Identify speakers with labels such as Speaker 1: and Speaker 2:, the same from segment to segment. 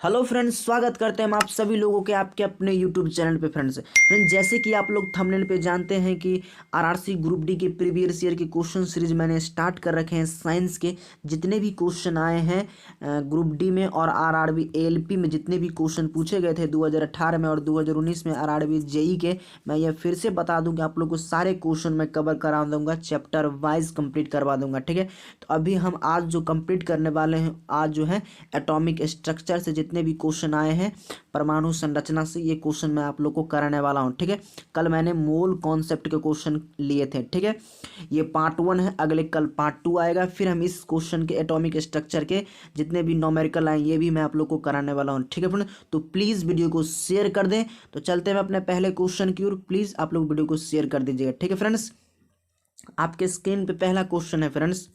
Speaker 1: Hello friends, स्वागत करते हैं हम आप सभी लोगों के आपके अपने यूट्यूब चैनल पे। फ्रेंड्स जैसे कि आप लोग थंबनेल पे जानते हैं कि आरआरसी ग्रुप डी के प्रीवियस ईयर के क्वेश्चन सीरीज मैंने स्टार्ट कर रखे हैं। साइंस के जितने भी क्वेश्चन आए हैं ग्रुप डी में और आरआरबी एएलपी में जितने भी क्वेश्चन पूछे गए थे 2018 में और 2019 में आरआरबी जेई के, मैं ये फिर से बता दूं कि आप लोग को सारे क्वेश्चन मैं कवर करा दूंगा, चैप्टर वाइज कंप्लीट करवा दूंगा। ठीक है, तो अभी हम आज जो कंप्लीट करने वाले हैं, आज जो है एटॉमिक स्ट्रक्चर से जितने भी क्वेश्चन आए हैं, परमाणु संरचना से ये क्वेश्चन मैं आप लोग को कराने वाला हूँ। ठीक है, कल मैंने मोल कॉन्सेप्ट के क्वेश्चन लिए थे। ठीक है, ये पार्ट 1 है, अगले कल पार्ट 2 आएगा। फिर हम इस क्वेश्चन के एटॉमिक स्ट्रक्चर के जितने भी न्यूमेरिकल आए ये भी मैं आप लोग को कराने वाला हूँ। ठीक है फ्रेंड, तो प्लीज़ वीडियो को शेयर कर दें। तो चलते हैं अपने पहले क्वेश्चन की ओर। प्लीज़ आप लोग वीडियो को शेयर कर दीजिएगा। ठीक है फ्रेंड्स, आपके स्क्रीन पे पहला क्वेश्चन है फ्रेंड्स,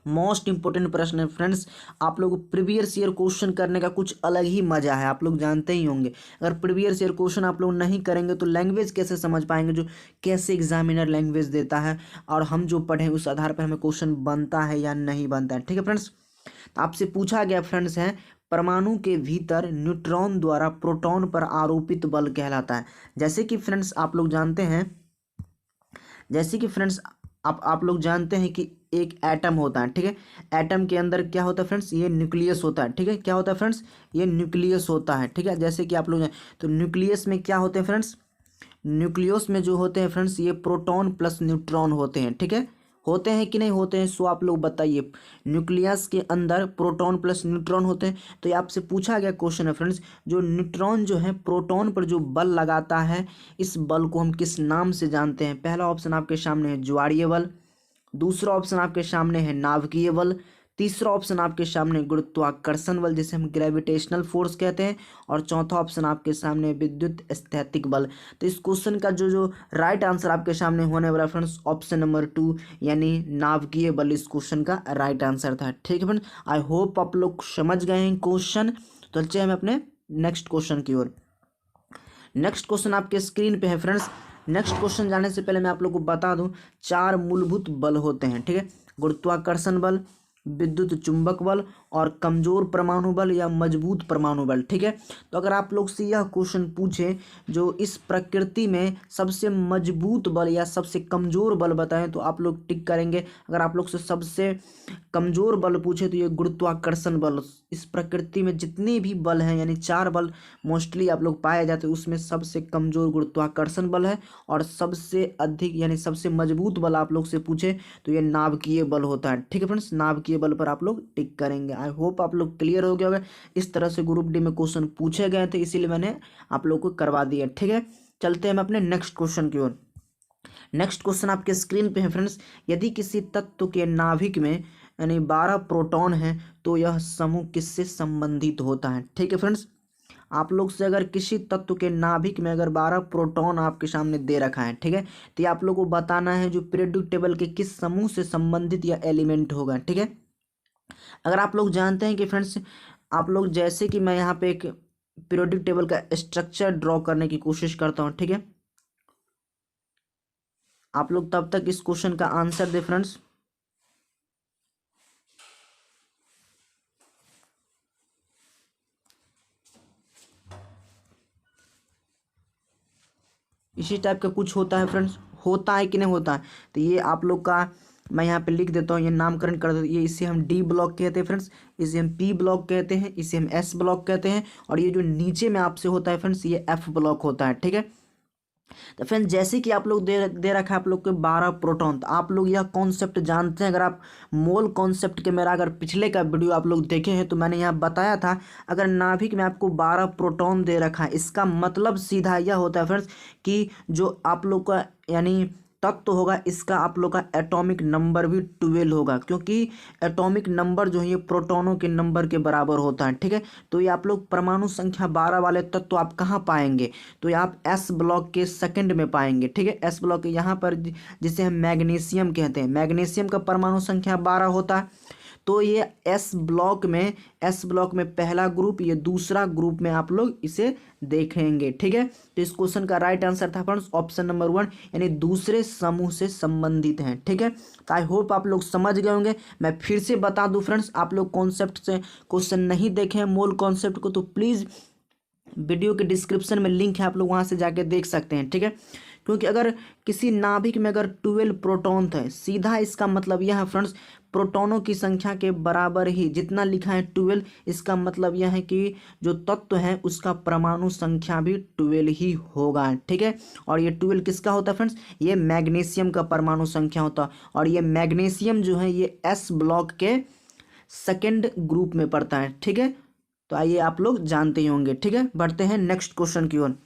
Speaker 1: मोस्ट इंपोर्टेंट प्रश्न है फ्रेंड्स। आप लोग प्रीवियस ईयर क्वेश्चन करने का कुछ अलग ही मजा है, आप लोग जानते ही होंगे। अगर प्रीवियस ईयर क्वेश्चन आप लोग नहीं करेंगे तो लैंग्वेज कैसे समझ पाएंगे, जो कैसे एग्जामिनर लैंग्वेज देता है और हम जो पढ़ें उस आधार पर हमें क्वेश्चन बनता है या नहीं बनता है। ठीक है फ्रेंड्स, तो आपसे पूछा गया फ्रेंड्स है, परमाणु के भीतर न्यूट्रॉन द्वारा प्रोटॉन पर आरोपित बल कहलाता है। जैसे कि फ्रेंड्स आप लोग जानते हैं, जैसे कि फ्रेंड्स आप लोग जानते हैं कि एक एटम होता है। ठीक है, एटम के अंदर क्या होता है फ्रेंड्स, ये न्यूक्लियस होता है। ठीक है, क्या होता है फ्रेंड्स, ये न्यूक्लियस होता है। ठीक है, जैसे कि आप लोग तो न्यूक्लियस में क्या होते हैं फ्रेंड्स, न्यूक्लियस में जो होते हैं फ्रेंड्स ये प्रोटॉन प्लस न्यूट्रॉन होते हैं। ठीक है, होते हैं कि नहीं होते हैं, सो आप लोग बताइए। न्यूक्लियस के अंदर प्रोटॉन प्लस न्यूट्रॉन होते हैं। तो ये आपसे पूछा गया क्वेश्चन है फ्रेंड्स, जो न्यूट्रॉन जो है प्रोटॉन पर जो बल लगाता है, इस बल को हम किस नाम से जानते हैं। पहला ऑप्शन आपके सामने है ज्वारीय बल, दूसरा ऑप्शन आपके सामने है नाभिकीय बल, तीसरा ऑप्शन आपके सामने गुरुत्वाकर्षण बल जिसे हम ग्रेविटेशनल फोर्स कहते हैं, और चौथा ऑप्शन आपके सामने विद्युत स्थैतिक बल। तो इस क्वेश्चन का जो राइट आंसर आपके सामने होने वाला फ्रेंड्स, ऑप्शन नंबर 2 यानी नाभिकीय बल इस क्वेश्चन का राइट आंसर था। ठीक है फ्रेंड्स, आई होप आप लोग समझ गए हैं क्वेश्चन। तो चलिए हम अपने नेक्स्ट क्वेश्चन की ओर। नेक्स्ट क्वेश्चन आपके स्क्रीन पे है फ्रेंड्स। नेक्स्ट क्वेश्चन जाने से पहले मैं आप लोग को बता दूं, 4 मूलभूत बल होते हैं। ठीक है, गुरुत्वाकर्षण बल, विद्युत चुंबक बल और कमजोर परमाणु बल या मजबूत परमाणु बल। ठीक है, तो अगर आप लोग से यह क्वेश्चन पूछे जो इस प्रकृति में सबसे मजबूत बल या सबसे कमजोर बल बताएं तो आप लोग टिक करेंगे। अगर आप लोग से सबसे कमजोर बल पूछे तो ये गुरुत्वाकर्षण बल। इस प्रकृति में जितने भी बल हैं यानी 4 बल मोस्टली आप लोग पाए जाते हैं, उसमें सबसे कमजोर गुरुत्वाकर्षण बल है और सबसे अधिक यानी सबसे मजबूत बल आप लोग से पूछे तो ये नाभिकीय बल होता है। ठीक है फ्रेंड्स, नाभिकीय बल पर आप लोग टिक करेंगे। आई होप आप लोग क्लियर हो गया होगा। इस तरह से ग्रुप डी में क्वेश्चन पूछे गए थे, इसीलिए मैंने आप लोग को करवा दिया। ठीक है, चलते हैं हम अपने नेक्स्ट क्वेश्चन की ओर। नेक्स्ट क्वेश्चन आपके स्क्रीन पे है फ्रेंड्स, यदि किसी तत्व के नाभिक में यानी 12 प्रोटॉन है तो यह समूह किससे संबंधित होता है। ठीक है फ्रेंड्स, आप लोग से अगर किसी तत्व के नाभिक में अगर 12 प्रोटॉन आपके सामने दे रखा है, ठीक है, तो ये आप लोग को बताना है जो पीरियोडिक टेबल के किस समूह से संबंधित या एलिमेंट होगा। ठीक है, अगर आप लोग जानते हैं कि फ्रेंड्स, आप लोग जैसे कि मैं यहाँ पे एक पीरियोडिक टेबल का स्ट्रक्चर ड्रॉ करने की कोशिश करता हूँ। ठीक है, आप लोग तब तक इस क्वेश्चन का आंसर दे फ्रेंड्स। इसी टाइप का कुछ होता है फ्रेंड्स, होता है कि नहीं होता है, तो ये आप लोग का मैं यहाँ पे लिख देता हूँ, ये नामकरण कर देता हूँ। ये इसे हम डी ब्लॉक कहते हैं फ्रेंड्स, इसे हम पी ब्लॉक कहते हैं, इसे हम एस ब्लॉक कहते हैं, और ये जो नीचे में आपसे होता है फ्रेंड्स ये एफ ब्लॉक होता है। ठीक है, तो फ्रेंड्स जैसे कि आप लोग दे रखा है आप लोग के 12 प्रोटॉन, तो आप लोग यह कॉन्सेप्ट जानते हैं। अगर आप मोल कॉन्सेप्ट के मेरा अगर पिछले का वीडियो आप लोग देखे हैं तो मैंने यहाँ बताया था, अगर नाभिक में आपको 12 प्रोटॉन दे रखा है, इसका मतलब सीधा यह होता है फ्रेंड्स कि जो आप लोग का यानी तत्व होगा इसका आप लोग का एटॉमिक नंबर भी 12 होगा, क्योंकि एटॉमिक नंबर जो है ये प्रोटॉनों के नंबर के बराबर होता है। ठीक है, तो ये आप लोग परमाणु संख्या 12 वाले तत्व आप कहाँ पाएंगे, तो ये आप एस ब्लॉक के सेकंड में पाएंगे। ठीक है, एस ब्लॉक यहाँ पर जिसे हम मैग्नीशियम कहते हैं, मैग्नीशियम का परमाणु संख्या 12 होता है। तो ये एस ब्लॉक में पहला ग्रुप, ये दूसरा ग्रुप में आप लोग इसे देखेंगे। ठीक है, तो इस क्वेश्चन का राइट आंसर था फ्रेंड्स ऑप्शन नंबर 1, यानी दूसरे समूह से संबंधित हैं। ठीक है, तो आई होप आप लोग समझ गए होंगे। मैं फिर से बता दूं फ्रेंड्स, आप लोग कॉन्सेप्ट से क्वेश्चन नहीं देखे हैं मोल कॉन्सेप्ट को, तो प्लीज़ वीडियो के डिस्क्रिप्शन में लिंक है, आप लोग वहाँ से जाके देख सकते हैं। ठीक है, क्योंकि अगर किसी नाभिक में अगर 12 प्रोटॉन है, सीधा इसका मतलब यह है फ्रेंड्स प्रोटॉनों की संख्या के बराबर ही जितना लिखा है 12, इसका मतलब यह है कि जो तत्व है उसका परमाणु संख्या भी 12 ही होगा। ठीक है, और ये 12 किसका होता है फ्रेंड्स, ये मैग्नीशियम का परमाणु संख्या होता है, और ये मैग्नीशियम जो है ये एस ब्लॉक के सेकेंड ग्रुप में पड़ता है। ठीक है, तो आइए आप लोग जानते ही होंगे। ठीक है, बढ़ते हैं नेक्स्ट क्वेश्चन की ओर।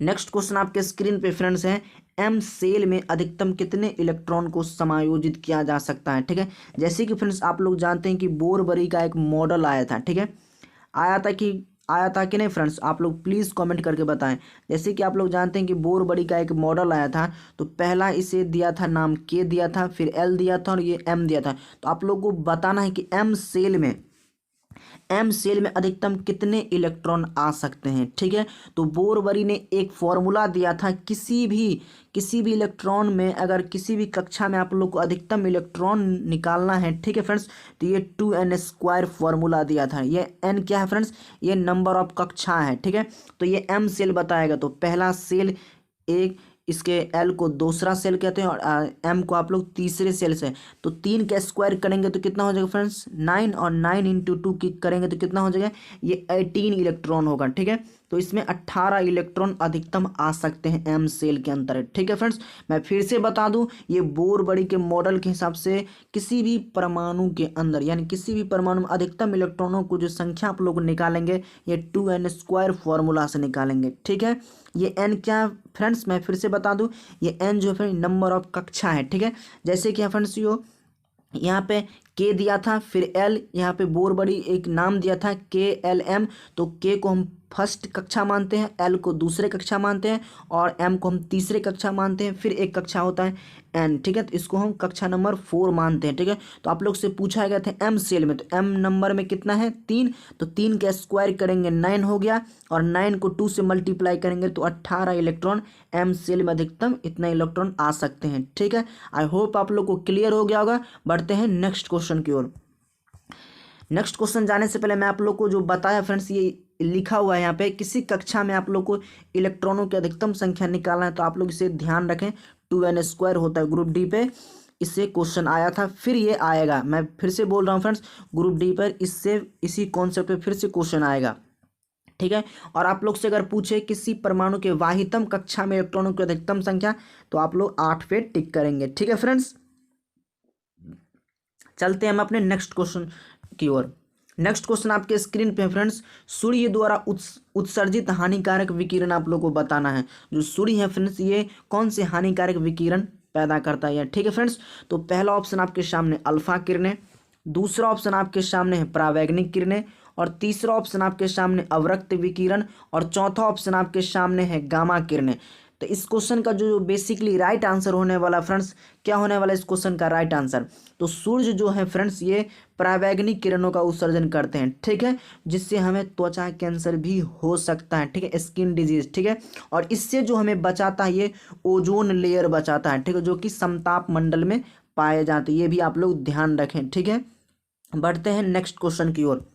Speaker 1: नेक्स्ट क्वेश्चन आपके स्क्रीन पे फ्रेंड्स है, एम सेल में अधिकतम कितने इलेक्ट्रॉन को समायोजित किया जा सकता है। ठीक है, जैसे कि फ्रेंड्स आप लोग जानते हैं कि बोरबरी का एक मॉडल आया था। ठीक है, आया था कि नहीं फ्रेंड्स, आप लोग प्लीज़ कमेंट करके बताएं। जैसे कि आप लोग जानते हैं कि बोरबरी का एक मॉडल आया था, तो पहला इसे दिया था नाम के दिया था, फिर एल दिया था और ये एम दिया था। तो आप लोग को बताना है कि एम सेल में अधिकतम कितने इलेक्ट्रॉन आ सकते हैं। ठीक है, तो बोरबरी ने एक फॉर्मूला दिया था, किसी भी इलेक्ट्रॉन में अगर किसी भी कक्षा में आप लोग को अधिकतम इलेक्ट्रॉन निकालना है। ठीक है फ्रेंड्स, तो ये 2n² फॉर्मूला दिया था। ये n क्या है फ्रेंड्स, ये नंबर ऑफ कक्षा है। ठीक है, तो ये एम सेल बताएगा, तो पहला सेल एक, इसके एल को दूसरा सेल कहते हैं और एम को आप लोग तीसरे सेल से, तो 3 का स्क्वायर करेंगे तो कितना हो जाएगा फ्रेंड्स 9, और 9 इंटू 2 की करेंगे तो कितना हो जाएगा, ये 18 इलेक्ट्रॉन होगा। ठीक है, तो इसमें 18 इलेक्ट्रॉन अधिकतम आ सकते हैं एम सेल के अंदर। ठीक है फ्रेंड्स, मैं फिर से बता दूं, ये बोरबरी के मॉडल के हिसाब से किसी भी परमाणु के अंदर, यानी किसी भी परमाणु में अधिकतम इलेक्ट्रॉनों को जो संख्या आप लोग निकालेंगे, ये 2n² फॉर्मूला से निकालेंगे। ठीक है, ये n क्या फ्रेंड्स, मैं फिर से बता दूं, ये n जो है नंबर ऑफ कक्षा है। ठीक है, जैसे कि फ्रेंड्स यहाँ पे के दिया था, फिर एल, यहाँ पे बोरबरी एक नाम दिया था KLM, तो के को हम फर्स्ट कक्षा मानते हैं, एल को दूसरे कक्षा मानते हैं और एम को हम तीसरे कक्षा मानते हैं, फिर एक कक्षा होता है एन। ठीक है, तो इसको हम कक्षा नंबर 4 मानते हैं। ठीक है, तो आप लोग से पूछा गया था एम सेल में, तो एम नंबर में कितना है 3, तो 3 का स्क्वायर करेंगे 9 हो गया, और 9 को 2 से मल्टीप्लाई करेंगे तो 18 इलेक्ट्रॉन एम सेल में अधिकतम इतना इलेक्ट्रॉन आ सकते हैं। ठीक है, आई होप आप लोग को क्लियर हो गया होगा। बढ़ते हैं नेक्स्ट क्वेश्चन की ओर। नेक्स्ट क्वेश्चन जाने से पहले मैं आप लोग को जो बताया फ्रेंड्स, ये लिखा हुआ है यहाँ पे, किसी कक्षा में आप लोग को इलेक्ट्रॉनों की अधिकतम संख्या निकालना है, तो आप लोग इसे ध्यान रखें, 2n² होता है ग्रुप डी पे, इससे क्वेश्चन आया था, फिर ये आएगा। मैं फिर से बोल रहा हूँ फ्रेंड्स, ग्रुप डी पर इससे इसी कॉन्सेप्ट पे फिर से क्वेश्चन आएगा। ठीक है, और आप लोग से अगर पूछे किसी परमाणु के वाहितम कक्षा में इलेक्ट्रॉनों की अधिकतम संख्या, तो आप लोग 8 पे टिक करेंगे। ठीक है फ्रेंड्स, चलते हैं हम अपने नेक्स्ट क्वेश्चन की ओर। नेक्स्ट क्वेश्चन आपके स्क्रीन पे है फ्रेंड्स, सूर्य द्वारा उत्सर्जित हानिकारक विकिरण आप लोग को बताना है। जो सूर्य है फ्रेंड्स, ये कौन से हानिकारक विकिरण पैदा करता है। ठीक है फ्रेंड्स, तो पहला ऑप्शन आपके सामने अल्फा किरणें, दूसरा ऑप्शन आपके सामने है परावैंगनिक किरणें, और तीसरा ऑप्शन आपके सामने अवरक्त विकिरण, और चौथा ऑप्शन आपके सामने है गामा किरणें। तो इस क्वेश्चन का जो बेसिकली राइट आंसर होने वाला फ्रेंड्स, क्या होने वाला इस क्वेश्चन का राइट आंसर, तो सूर्य जो है फ्रेंड्स ये परावैंगनिक किरणों का उत्सर्जन करते हैं। ठीक है, जिससे हमें त्वचा कैंसर भी हो सकता है। ठीक है, स्किन डिजीज। ठीक है, और इससे जो हमें बचाता है, ये ओजोन लेयर बचाता है। ठीक है, जो कि समताप मंडल में पाए जाते हैं, ये भी आप लोग ध्यान रखें। ठीक है, बढ़ते हैं नेक्स्ट क्वेश्चन की ओर।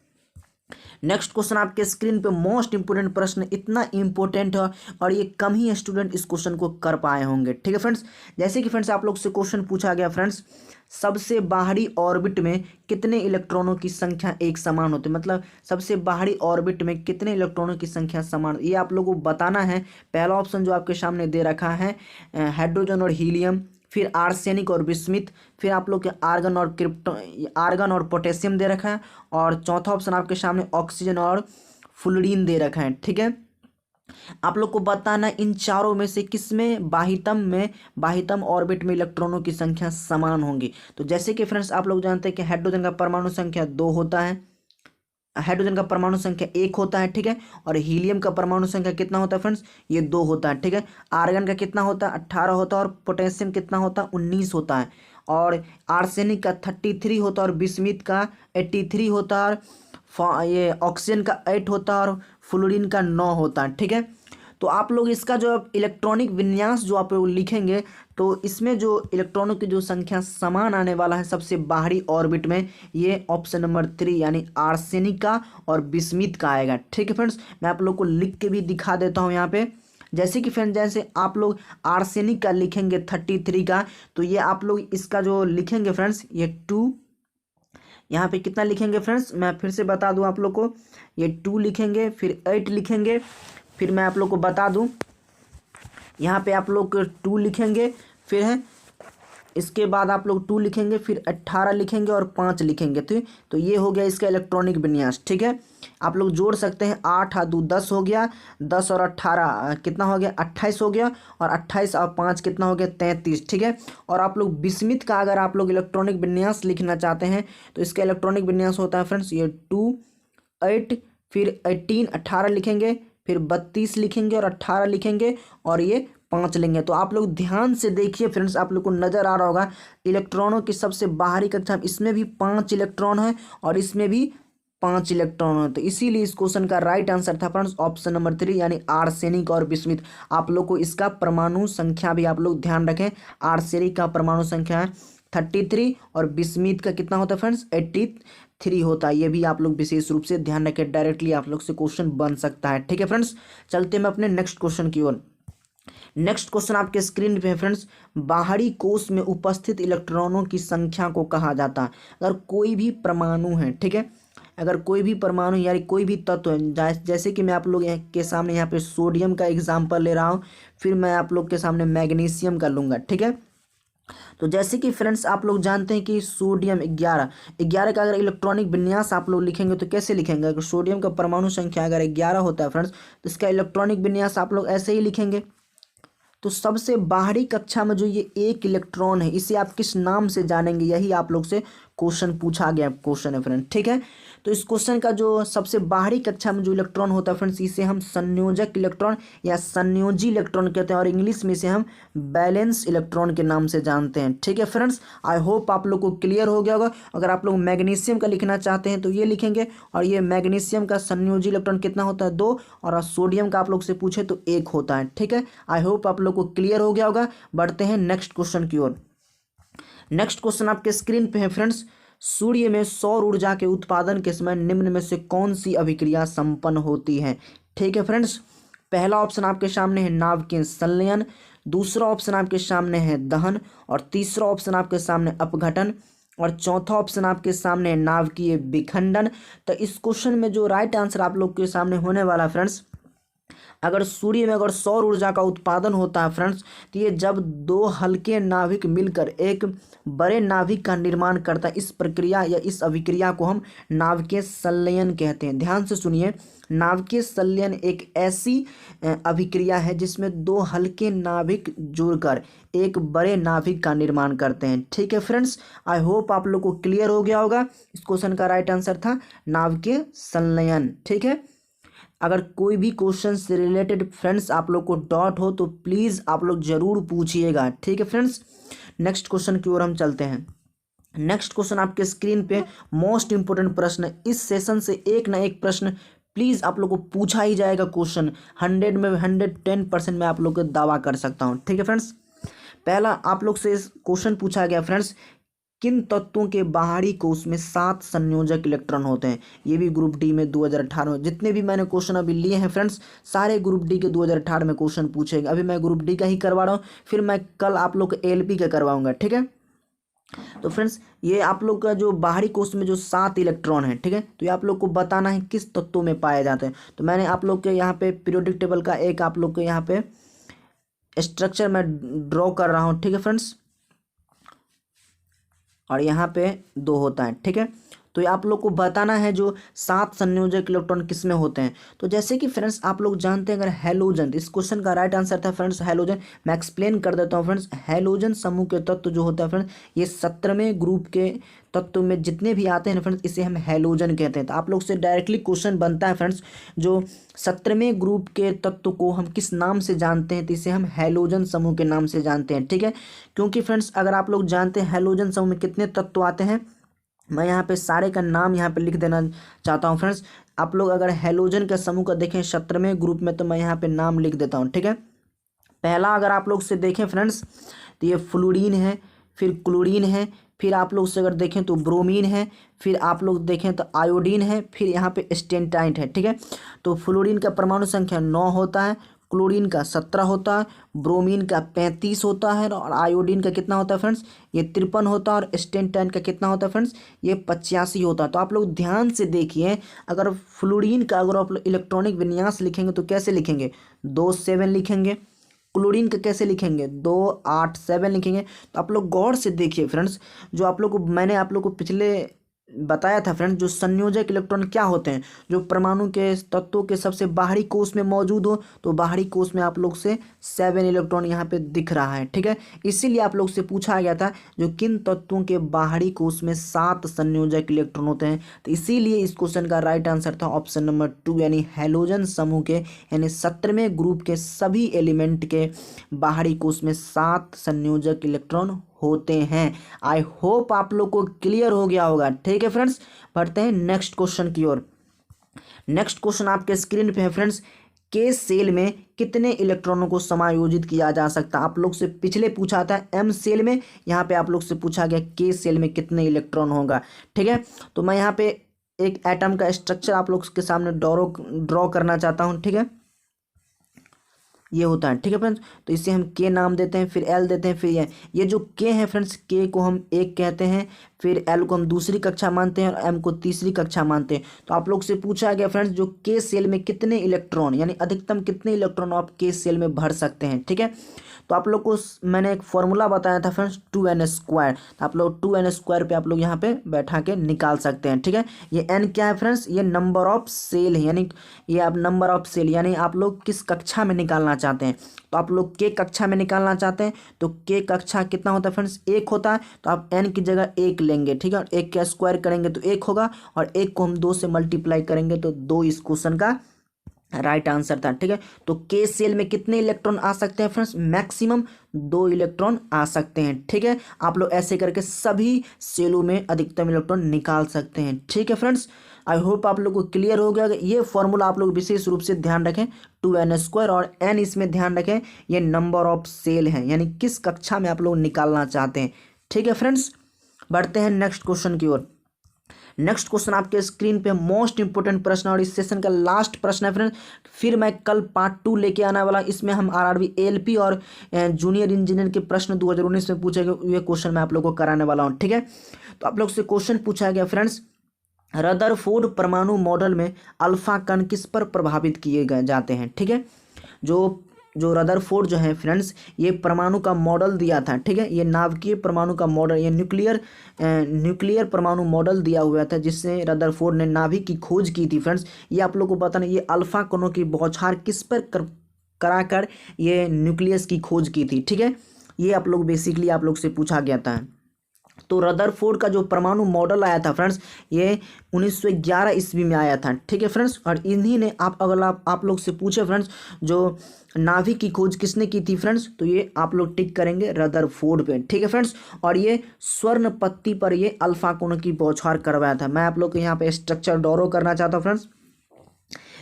Speaker 1: नेक्स्ट क्वेश्चन आपके स्क्रीन पे मोस्ट इंपोर्टेंट प्रश्न, इतना इंपॉर्टेंट है और ये कम ही स्टूडेंट इस क्वेश्चन को कर पाए होंगे। ठीक है फ्रेंड्स, जैसे कि फ्रेंड्स आप लोग से क्वेश्चन पूछा गया फ्रेंड्स, सबसे बाहरी ऑर्बिट में कितने इलेक्ट्रॉनों की संख्या एक समान होती है, मतलब सबसे बाहरी ऑर्बिट में कितने इलेक्ट्रॉनों की संख्या समान, ये आप लोगों को बताना है। पहला ऑप्शन जो आपके सामने दे रखा है हाइड्रोजन और हीलियम, फिर आर्सेनिक और बिस्मिथ, फिर आप लोग के आर्गन और पोटेशियम दे रखा है, और चौथा ऑप्शन आपके सामने ऑक्सीजन और फ्लोरीन दे रखा है। ठीक है, आप लोग को बताना इन चारों में से किसमें बाहितम ऑर्बिट में इलेक्ट्रॉनों की संख्या समान होंगी। तो जैसे कि फ्रेंड्स आप लोग जानते हैं कि हाइड्रोजन का परमाणु संख्या 2 होता है, हाइड्रोजन का परमाणु संख्या 1 होता है। ठीक है, और हीलियम का परमाणु संख्या कितना होता है फ्रेंड्स, ये 2 होता है। ठीक है, आर्गन का कितना होता है 18 होता है, और पोटेशियम कितना होता है 19 होता है, और आर्सेनिक का 33 होता है और बिस्मिथ का 83 होता है और ये ऑक्सीजन का 8 होता है और फ्लोरीन का 9 होता है। ठीक है, तो आप लोग इसका जो इलेक्ट्रॉनिक विन्यास जो आप लोग लिखेंगे तो इसमें जो इलेक्ट्रॉनों की जो संख्या समान आने वाला है सबसे बाहरी ऑर्बिट में, ये ऑप्शन नंबर 3 यानी आर्सेनिक का और बिस्मिथ का आएगा। ठीक है फ्रेंड्स, मैं आप लोग को लिख के भी दिखा देता हूँ यहाँ पे। जैसे कि फ्रेंड्स जैसे आप लोग आर्सेनिक का लिखेंगे 33 का, तो ये आप लोग इसका जो लिखेंगे फ्रेंड्स ये 2, यहाँ पे कितना लिखेंगे फ्रेंड्स मैं फिर से बता दूं आप लोग को, ये 2 लिखेंगे, फिर 8 लिखेंगे, फिर मैं आप लोग को बता दूं यहाँ पे आप लोग 2 लिखेंगे, फिर है इसके बाद आप लोग 2 लिखेंगे, फिर 18 लिखेंगे और 5 लिखेंगे। तो ये हो गया इसका इलेक्ट्रॉनिक विन्यास। ठीक है, आप लोग जोड़ सकते हैं, 8 और 2 10 हो गया, 10 और 18 कितना हो गया 28 हो गया, और 28 और 5 कितना हो गया 33। ठीक है, और आप लोग बिस्मिथ का अगर आप लोग इलेक्ट्रॉनिक विन्यास लिखना चाहते हैं तो इसका इलेक्ट्रॉनिक विन्यास होता है फ्रेंड्स ये 2 8 फिर 18 18 लिखेंगे, फिर 32 लिखेंगे और 18 लिखेंगे और ये 5 लेंगे। तो आप लोग ध्यान से देखिए फ्रेंड्स, आप लोग को नज़र आ रहा होगा इलेक्ट्रॉनों की सबसे बाहरी कक्षा इसमें भी 5 इलेक्ट्रॉन है और इसमें भी 5 इलेक्ट्रॉन है। तो इसीलिए इस क्वेश्चन का राइट आंसर था फ्रेंड्स ऑप्शन नंबर 3 यानी आर्सेनिक और बिस्मिथ। आप लोग को इसका परमाणु संख्या भी आप लोग ध्यान रखें, आर्सेनिक का परमाणु संख्या है 33 और बिस्मिथ का कितना होता है फ्रेंड्स 83 होता है। ये भी आप लोग विशेष रूप से ध्यान रखें, डायरेक्टली आप लोग से क्वेश्चन बन सकता है। ठीक है फ्रेंड्स, चलते हैं अपने नेक्स्ट क्वेश्चन की ओर। नेक्स्ट क्वेश्चन आपके स्क्रीन पे है फ्रेंड्स, बाहरी कोश में उपस्थित इलेक्ट्रॉनों की संख्या को कहा जाता है। अगर कोई भी परमाणु है, ठीक है, अगर कोई भी परमाणु यानी कोई भी तत्व है, जैसे कि मैं आप लोग के सामने यहाँ पे सोडियम का एग्जाम्पल ले रहा हूँ, फिर मैं आप लोग के सामने मैग्नीशियम का लूँगा। ठीक है, तो जैसे कि फ्रेंड्स आप लोग जानते हैं कि सोडियम 11 का अगर इलेक्ट्रॉनिक विन्यास आप लोग लिखेंगे तो कैसे लिखेंगे, अगर सोडियम का परमाणु संख्या अगर 11 होता है फ्रेंड्स तो इसका इलेक्ट्रॉनिक विन्यास आप लोग ऐसे ही लिखेंगे। तो सबसे बाहरी कक्षा में जो ये एक इलेक्ट्रॉन है इसे आप किस नाम से जानेंगे, यही आप लोग से क्वेश्चन पूछा गया क्वेश्चन है फ्रेंड। ठीक है, तो इस क्वेश्चन का जो सबसे बाहरी कक्षा में जो इलेक्ट्रॉन होता है फ्रेंड्स इसे हम संयोजक इलेक्ट्रॉन या संयोजी इलेक्ट्रॉन कहते हैं और इंग्लिश में इसे हम बैलेंस इलेक्ट्रॉन के नाम से जानते हैं। ठीक है फ्रेंड्स, आई होप आप लोग को क्लियर हो गया होगा। अगर आप लोग मैग्नीशियम का लिखना चाहते हैं तो ये लिखेंगे, और ये मैग्नीशियम का संयोजी इलेक्ट्रॉन कितना होता है 2, और सोडियम का आप लोग से पूछे तो 1 होता है। ठीक है, आई होप आप लोग को क्लियर हो गया होगा। बढ़ते हैं नेक्स्ट क्वेश्चन की ओर। नेक्स्ट क्वेश्चन आपके स्क्रीन पे है फ्रेंड्स, सूर्य में सौर ऊर्जा के उत्पादन के समय निम्न में से कौन सी अभिक्रिया संपन्न होती है। ठीक है फ्रेंड्स, पहला ऑप्शन आपके सामने है नाभिकीय संलयन, दूसरा ऑप्शन आपके सामने है दहन, और तीसरा ऑप्शन आपके सामने अपघटन, और चौथा ऑप्शन आपके सामने है नाभिकीय विखंडन। तो इस क्वेश्चन में जो राइट आंसर आप लोग के सामने होने वाला फ्रेंड्स, अगर सूर्य में अगर सौर ऊर्जा का उत्पादन होता है फ्रेंड्स तो ये जब 2 हल्के नाभिक मिलकर एक बड़े नाभिक का निर्माण करता है, इस प्रक्रिया या इस अभिक्रिया को हम नाभिकीय संलयन कहते हैं। ध्यान से सुनिए, नाभिकीय संलयन एक ऐसी अभिक्रिया है जिसमें 2 हल्के नाभिक जुड़कर एक बड़े नाभिक का निर्माण करते हैं। ठीक है फ्रेंड्स, आई होप आप लोग को क्लियर हो गया होगा। इस क्वेश्चन का राइट आंसर था नाभिकीय संलयन। ठीक है, अगर कोई भी क्वेश्चन से रिलेटेड फ्रेंड्स आप लोग को डाउट हो तो प्लीज़ आप लोग ज़रूर पूछिएगा। ठीक है फ्रेंड्स, नेक्स्ट क्वेश्चन की ओर हम चलते हैं। नेक्स्ट क्वेश्चन आपके स्क्रीन पे मोस्ट इंपोर्टेंट प्रश्न, इस सेशन से एक ना एक प्रश्न प्लीज़ आप लोग को पूछा ही जाएगा। क्वेश्चन 100 में 110% मैं आप लोग को दावा कर सकता हूँ। ठीक है फ्रेंड्स, पहला आप लोग से क्वेश्चन पूछा गया फ्रेंड्स, किन तत्वों के बाहरी कोश में 7 संयोजक इलेक्ट्रॉन होते हैं। ये भी ग्रुप डी में 2018 में जितने भी मैंने क्वेश्चन अभी लिए हैं फ्रेंड्स सारे ग्रुप डी के 2018 में क्वेश्चन पूछेंगे। अभी मैं ग्रुप डी का ही करवा रहा हूँ, फिर मैं कल आप लोग एलपी का करवाऊंगा। ठीक है, तो फ्रेंड्स ये आप लोग का जो बाहरी कोश में जो 7 इलेक्ट्रॉन है, ठीक है, तो ये आप लोग को बताना है किस तत्वों में पाए जाते हैं। तो मैंने आप लोग के यहाँ पे पीरियोडिक टेबल का एक आप लोग के यहाँ पे स्ट्रक्चर मैं ड्रॉ कर रहा हूँ। ठीक है फ्रेंड्स, और यहाँ पे 2 होता है। ठीक है, तो ये आप लोग को बताना है जो 7 संयोजक इलेक्ट्रॉन किस में होते हैं। तो जैसे कि फ्रेंड्स आप लोग जानते हैं अगर हैलोजन, इस क्वेश्चन का राइट आंसर था फ्रेंड्स हैलोजन। मैं एक्सप्लेन कर देता हूँ फ्रेंड्स। हैलोजन समूह के तत्व जो होता है फ्रेंड्स, ये 17वें ग्रुप के तत्व में जितने भी आते हैं फ्रेंड्स, इसे हम हैलोजन कहते हैं। तो आप लोग से डायरेक्टली क्वेश्चन बनता है फ्रेंड्स, जो 17वें ग्रुप के तत्व को हम किस नाम से जानते हैं, तो इसे हम हैलोजन समूह के नाम से जानते हैं। ठीक है, क्योंकि फ्रेंड्स अगर आप लोग जानते हैं हैलोजन समूह में कितने तत्व आते हैं, मैं यहाँ पे सारे का नाम यहाँ पे लिख देना चाहता हूँ फ्रेंड्स। आप लोग अगर हैलोजन के समूह का देखें 17वें ग्रुप में, तो मैं यहाँ पे नाम लिख देता हूँ। ठीक है, पहला अगर आप लोग से देखें फ्रेंड्स तो ये फ्लोरीन है, फिर क्लोरीन है, फिर आप लोग से अगर देखें तो ब्रोमीन है, फिर आप लोग देखें तो आयोडीन है, फिर यहाँ पे स्टेंटाइट है। ठीक है, तो फ्लोरीन का परमाणु संख्या 9 होता है, क्लोरीन का 17 होता है, ब्रोमीन का 35 होता है, और आयोडीन का कितना होता है फ्रेंड्स, ये 53 होता है, और स्टेंटाइन का कितना होता है फ्रेंड्स, ये 85 होता है। तो आप लोग ध्यान से देखिए, अगर फ्लोरीन का अगर आप इलेक्ट्रॉनिक विन्यास लिखेंगे तो कैसे लिखेंगे, 2 7 लिखेंगे। क्लोरीन का कैसे लिखेंगे, 2 8 7 लिखेंगे। तो आप लोग गौर से देखिए फ्रेंड्स, जो आप लोग को मैंने आप लोग को पिछले बताया था फ्रेंड्स, जो संयोजक इलेक्ट्रॉन क्या होते हैं, जो परमाणु के तत्वों के सबसे बाहरी कोष में मौजूद हो, तो बाहरी कोष में आप लोग से 7 इलेक्ट्रॉन यहाँ पे दिख रहा है। ठीक है, इसीलिए आप लोग से पूछा गया था जो किन तत्वों के बाहरी कोष में 7 संयोजक इलेक्ट्रॉन होते हैं। तो इसीलिए इस क्वेश्चन का राइट आंसर था ऑप्शन नंबर 2, यानी हैलोजन समूह के यानी 17वें ग्रुप के सभी एलिमेंट के बाहरी कोष में 7 संयोजक इलेक्ट्रॉन होते हैं। आई होप आप लोग को क्लियर हो गया होगा। ठीक है फ्रेंड्स, बढ़ते हैं नेक्स्ट क्वेश्चन की ओर। नेक्स्ट क्वेश्चन आपके स्क्रीन पे है फ्रेंड्स, के सेल में कितने इलेक्ट्रॉनों को समायोजित किया जा सकता है। आप लोग से पिछले पूछा था एम सेल में, यहाँ पे आप लोग से पूछा गया के सेल में कितने इलेक्ट्रॉन होगा। ठीक है, तो मैं यहाँ पे एक एटम का स्ट्रक्चर आप लोग के सामने ड्रॉ करना चाहता हूँ। ठीक है, ये होता है। ठीक है फ्रेंड्स, तो इसे हम के नाम देते हैं, फिर एल देते हैं, फिर ये जो के है फ्रेंड्स, के को हम एक कहते हैं, फिर एल को हम दूसरी कक्षा मानते हैं, और एम को तीसरी कक्षा मानते हैं। तो आप लोग से पूछा गया फ्रेंड्स, जो के सेल में कितने इलेक्ट्रॉन यानी अधिकतम कितने इलेक्ट्रॉन आप के सेल में भर सकते हैं। ठीक है, तो आप लोग को मैंने एक फॉर्मूला बताया था फ्रेंड्स 2n²। तो आप लोग 2n² पे आप लोग यहाँ पे बैठा के निकाल सकते हैं। ठीक है, ये n क्या है फ्रेंड्स, ये नंबर ऑफ सेल है, यानी ये आप नंबर ऑफ सेल यानी आप लोग किस कक्षा में निकालना चाहते हैं। तो आप लोग के कक्षा में निकालना चाहते हैं, तो के कक्षा कितना होता है फ्रेंड्स, 1 होता है। तो आप n की जगह 1 लेंगे। ठीक है, और 1 का स्क्वायर करेंगे तो 1 होगा, और 1 को हम 2 से मल्टीप्लाई करेंगे तो 2 इस क्वेश्चन का राइट आंसर था। ठीक है, तो के सेल में कितने इलेक्ट्रॉन आ सकते हैं फ्रेंड्स, मैक्सिमम 2 इलेक्ट्रॉन आ सकते हैं। ठीक है, आप लोग ऐसे करके सभी सेलों में अधिकतम इलेक्ट्रॉन निकाल सकते हैं। ठीक है फ्रेंड्स, आई होप आप लोग को क्लियर हो गया। ये फॉर्मूला आप लोग विशेष रूप से ध्यान रखें, 2n², और n इसमें ध्यान रखें ये नंबर ऑफ सेल है, यानी किस कक्षा में आप लोग निकालना चाहते हैं। ठीक है फ्रेंड्स, बढ़ते हैं नेक्स्ट क्वेश्चन की ओर। नेक्स्ट क्वेश्चन आपके स्क्रीन पे मोस्ट इंपोर्टेंट प्रश्न और इस सेशन का लास्ट प्रश्न है फ्रेंड्स। फिर मैं कल पार्ट 2 लेके आने वाला, इसमें हम आरआरबी एएलपी और जूनियर इंजीनियर के प्रश्न 2019 में पूछे गए ये क्वेश्चन मैं आप लोग को कराने वाला हूँ। ठीक है, तो आप लोग से क्वेश्चन पूछा गया फ्रेंड्स, रदरफोर्ड परमाणु मॉडल में अल्फा कण किस पर प्रभावित किए गए जाते हैं। ठीक है, जो रदरफोर्ड जो है फ्रेंड्स, ये परमाणु का मॉडल दिया था। ठीक है, ये नाभिकीय परमाणु का मॉडल, ये न्यूक्लियर परमाणु मॉडल दिया हुआ था, जिससे रदरफोर्ड ने नाभिक की खोज की थी फ्रेंड्स। ये आप लोग को बताना, ये अल्फा कणों की बौछार किस पर कराकर ये न्यूक्लियस की खोज की थी। ठीक है, ये आप लोग बेसिकली आप लोग से पूछा गया था। तो रदरफोर्ड का जो परमाणु मॉडल आया था फ्रेंड्स, ये 1911 ईस्वी में आया था। ठीक है फ्रेंड्स, और इन्हीं ने अगर आप लोग से पूछे फ्रेंड्स, जो नाभिक की खोज किसने की थी फ्रेंड्स, तो ये आप लोग टिक करेंगे रदरफोर्ड पे। ठीक है फ्रेंड्स, और ये स्वर्ण पत्ती पर ये अल्फा कोण की बौछार करवाया था। मैं आप लोग को यहाँ पे स्ट्रक्चर ड्रॉ करना चाहता हूँ फ्रेंड्स।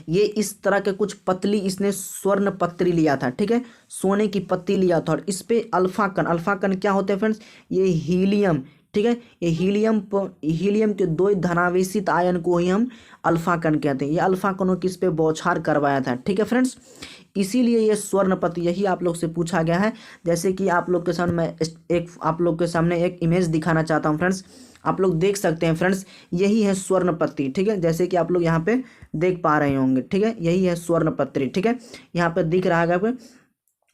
Speaker 1: ये इस तरह के कुछ पतली इसने स्वर्ण पत्री लिया था। ठीक है, सोने की पत्ती लिया था, और इस पे अल्फा कण क्या होते हैं फ्रेंड्स, ये हीलियम। ठीक है, ये हीलियम के 2 धनावेशित आयन को ही हम अल्फा कण कहते हैं। ये अल्फा कणों की इस पे बौछार करवाया था। ठीक है फ्रेंड्स, इसीलिए ये स्वर्ण पत्ती, यही आप लोग से पूछा गया है। जैसे कि आप लोग के सामने मैं आप लोग के सामने एक इमेज दिखाना चाहता हूँ फ्रेंड्स। आप लोग देख सकते हैं फ्रेंड्स, यही है स्वर्ण पत्ती। ठीक है, जैसे कि आप लोग यहाँ पे देख पा रहे होंगे। ठीक है, यही है स्वर्ण पत्री। ठीक है, यहाँ पे दिख रहा है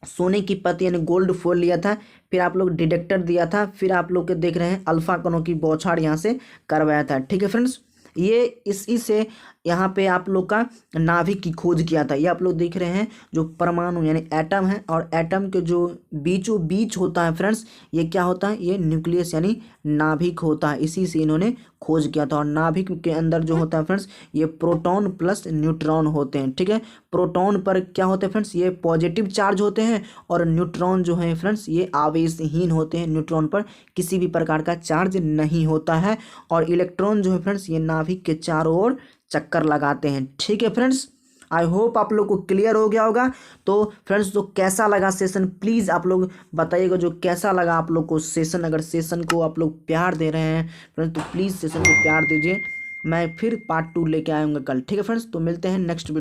Speaker 1: सोने की पत्ती यानी गोल्ड फोर लिया था, फिर आप लोग डिटेक्टर दिया था, फिर आप लोग के देख रहे हैं अल्फा कणों की बौछार यहाँ से करवाया था। ठीक है फ्रेंड्स, ये इसी से यहाँ पे आप लोग का नाभिक की खोज किया था। ये आप लोग देख रहे हैं जो परमाणु यानी एटम है, और एटम के जो बीचों बीच होता है फ्रेंड्स, ये क्या होता है, ये न्यूक्लियस यानी नाभिक होता है। इसी से इन्होंने खोज किया था। और नाभिक के अंदर जो होता है फ्रेंड्स, ये प्रोटॉन प्लस न्यूट्रॉन होते हैं। ठीक है, प्रोटॉन पर क्या होते हैं फ्रेंड्स, ये पॉजिटिव चार्ज होते हैं, और न्यूट्रॉन जो है फ्रेंड्स ये आवेशहीन होते हैं। न्यूट्रॉन पर किसी भी प्रकार का चार्ज नहीं होता है। और इलेक्ट्रॉन जो है फ्रेंड्स ये नाभिक के चारों ओर चक्कर लगाते हैं। ठीक है फ्रेंड्स, आई होप आप लोग को क्लियर हो गया होगा। तो फ्रेंड्स, तो कैसा लगा सेशन प्लीज़ आप लोग बताइएगा, जो कैसा लगा आप लोग को सेशन। अगर सेशन को आप लोग प्यार दे रहे हैं फ्रेंड्स तो प्लीज़ सेशन को प्यार दीजिए। मैं फिर पार्ट 2 लेके आऊँगा कल। ठीक है फ्रेंड्स, तो मिलते हैं नेक्स्ट वीडियो।